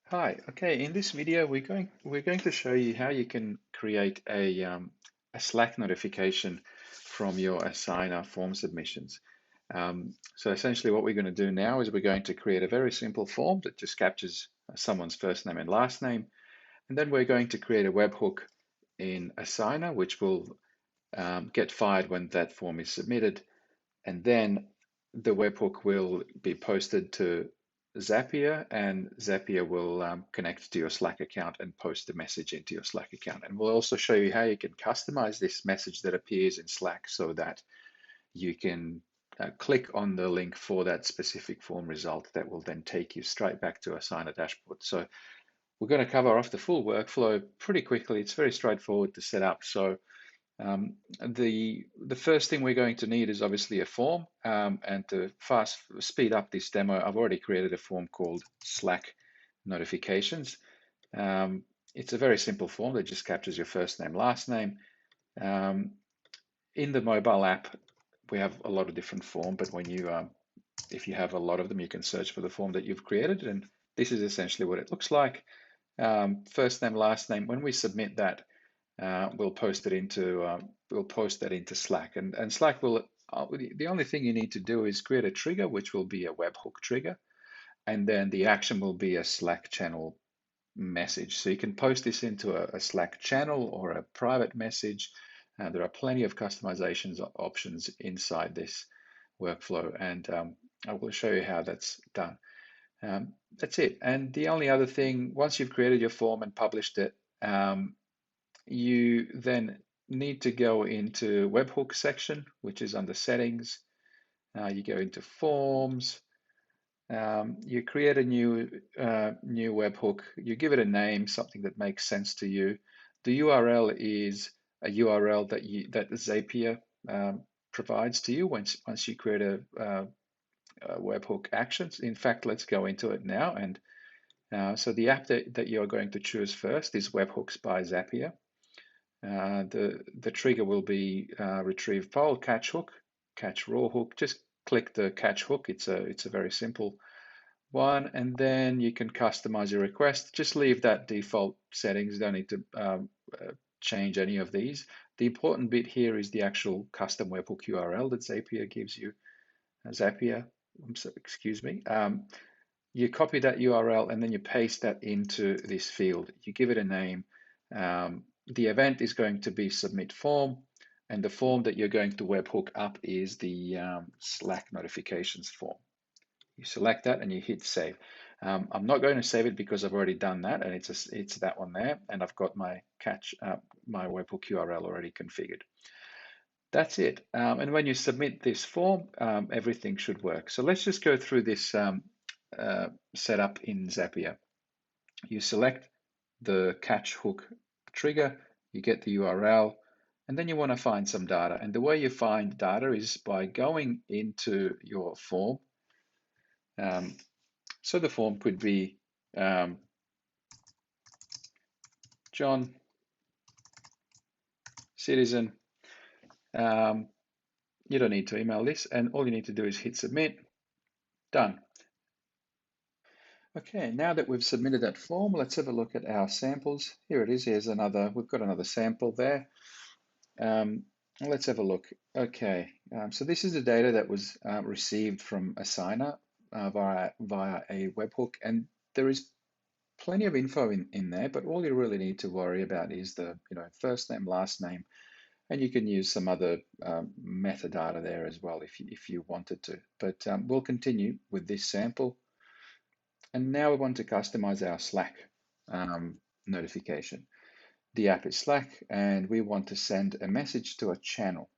Hi. Okay, in this video we're going to show you how you can create a Slack notification from your Assignar form submissions. So essentially what we're going to do now is we're going to create a very simple form that just captures someone's first name and last name, and then we're going to create a webhook in Assignar which will get fired when that form is submitted, and then the webhook will be posted to Zapier, and Zapier will connect to your Slack account and post the message into your Slack account. And we'll also show you how you can customize this message that appears in Slack so that you can click on the link for that specific form result that will then take you straight back to Assigner dashboard. So we're going to cover off the full workflow pretty quickly. It's very straightforward to set up. So the first thing we're going to need is obviously a form, and to speed up this demo, I've already created a form called Slack notifications. It's a very simple form that just captures your first name, last name. In the mobile app, we have a lot of different forms, but if you have a lot of them, you can search for the form that you've created, and this is essentially what it looks like. First name, last name. When we submit that, we'll post that into Slack, and Slack will. The only thing you need to do is create a trigger, which will be a webhook trigger, and then the action will be a Slack channel message. So you can post this into a Slack channel or a private message. There are plenty of customizations options inside this workflow, and I will show you how that's done. That's it. And the only other thing, once you've created your form and published it, you then need to go into webhook section, which is under settings. You go into forms. You create a new webhook. You give it a name, something that makes sense to you. The URL is a URL that Zapier provides to you once you create a webhook actions. In fact, let's go into it now. And so the app that you're going to choose first is Webhooks by Zapier. The trigger will be retrieve file, catch hook, catch raw hook. Just click the catch hook. It's a very simple one, and then you can customize your request. Just leave that default settings. You don't need to change any of these. The important bit here is the actual custom webhook URL that Zapier gives you. Excuse me. You copy that URL and then you paste that into this field. You give it a name. The event is going to be submit form, and the form that you're going to webhook up is the Slack notifications form. You select that and you hit save. I'm not going to save it because I've already done that, and it's that one there, and I've got my my webhook URL already configured. That's it. And when you submit this form, everything should work. So let's just go through this setup in Zapier. You select the catch hook trigger, you get the URL, and then you want to find some data. And the way you find data is by going into your form. So the form could be John, citizen. You don't need to email this, and all you need to do is hit submit. Done. Okay, now that we've submitted that form, let's have a look at our samples. Here it is. We've got another sample there. Let's have a look. Okay, so this is the data that was received from Assignar via a webhook, and there is plenty of info in there, but all you really need to worry about is the first name, last name, and you can use some other metadata there as well if you wanted to. But we'll continue with this sample. And now we want to customize our Slack notification. The app is Slack, and we want to send a message to a channel.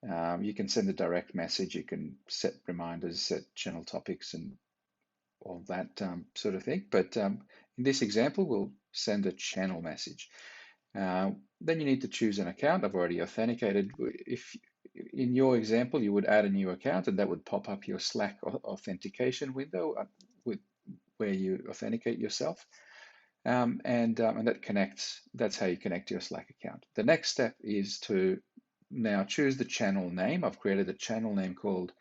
You can send a direct message, you can set reminders, set channel topics, and all that sort of thing. But in this example, we'll send a channel message. Then you need to choose an account. I've already authenticated. If in your example, you would add a new account, and that would pop up your Slack authentication window where you authenticate yourself. And that connects. That's how you connect to your Slack account. The next step is to now choose the channel name. I've created a channel name called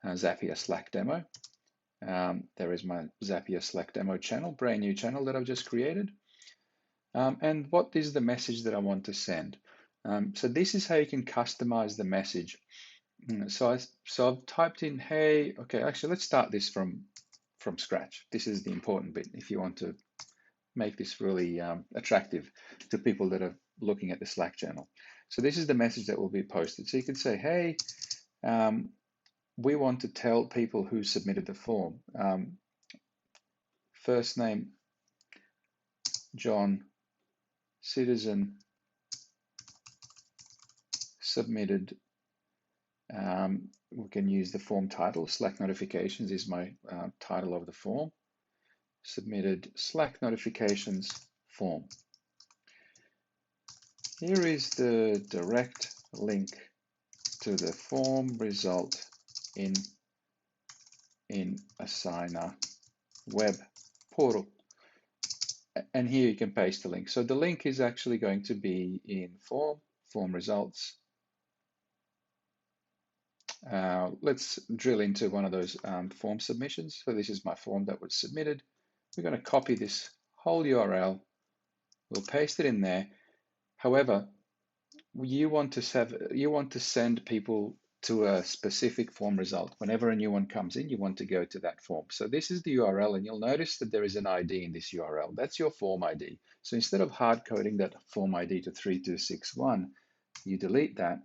Zapier Slack Demo. There is my Zapier Slack demo channel, brand new channel that I've just created. And what is the message that I want to send? So this is how you can customize the message. So I've typed in, hey, okay, actually let's start this from scratch. This is the important bit if you want to make this really attractive to people that are looking at the Slack channel. So this is the message that will be posted. So you could say, hey, we want to tell people who submitted the form. First name, John, citizen, submitted. We can use the form title. Slack notifications is my title of the form. Submitted Slack notifications form. Here is the direct link to the form result in Assignar web portal. And here you can paste the link. So the link is actually going to be in form results. Let's drill into one of those form submissions. So this is my form that was submitted. We're going to copy this whole URL. We'll paste it in there. However, you want to send people to a specific form result. Whenever a new one comes in, you want to go to that form. So this is the URL, and you'll notice that there is an ID in this URL. That's your form ID. So instead of hard coding that form ID to 3261, you delete that.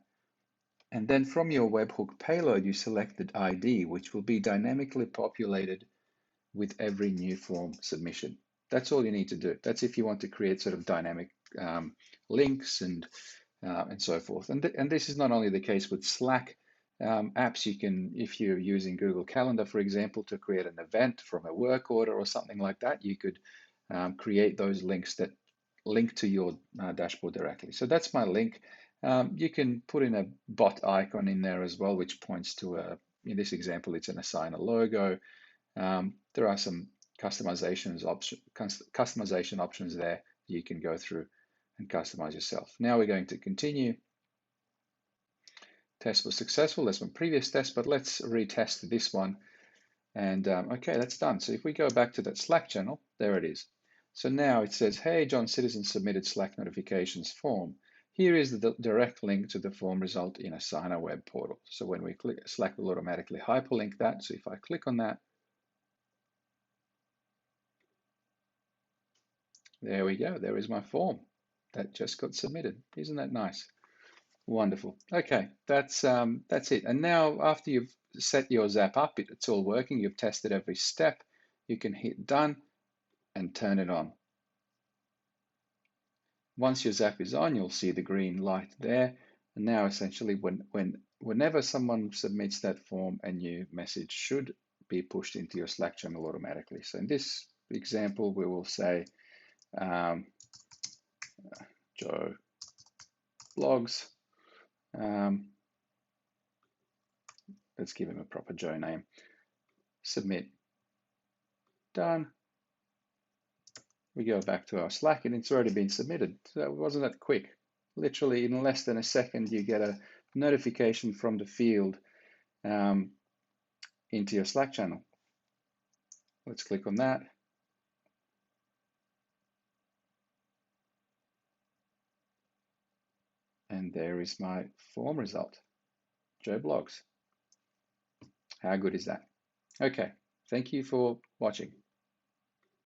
And then from your webhook payload, you select the ID, which will be dynamically populated with every new form submission. That's all you need to do. That's if you want to create sort of dynamic links and so forth. And this is not only the case with Slack apps. You can, if you're using Google Calendar, for example, to create an event from a work order or something like that, you could create those links that link to your dashboard directly. So that's my link. You can put in a bot icon in there as well, which points to in this example, it's an Assignar logo. There are some customization options there you can go through and customize yourself. Now we're going to continue. Test was successful. That's my previous test, but let's retest this one. And okay, that's done. So if we go back to that Slack channel, there it is. So now it says, hey, John Citizen submitted Slack notifications form. Here is the direct link to the form result in Assignar web portal. So when we click, Slack will automatically hyperlink that. So if I click on that, there we go. There is my form that just got submitted. Isn't that nice? Wonderful. Okay, that's it. And now after you've set your Zap up, it's all working. You've tested every step. You can hit done and turn it on. Once your Zap is on, you'll see the green light there. And now essentially whenever someone submits that form, a new message should be pushed into your Slack channel automatically. So in this example, we will say Joe blogs. Let's give him a proper Joe name. Submit. Done. We go back to our Slack and it's already been submitted. So it wasn't that quick. Literally in less than a second, you get a notification from the field into your Slack channel. Let's click on that. And there is my form result, Joe Blogs. How good is that? Okay, thank you for watching.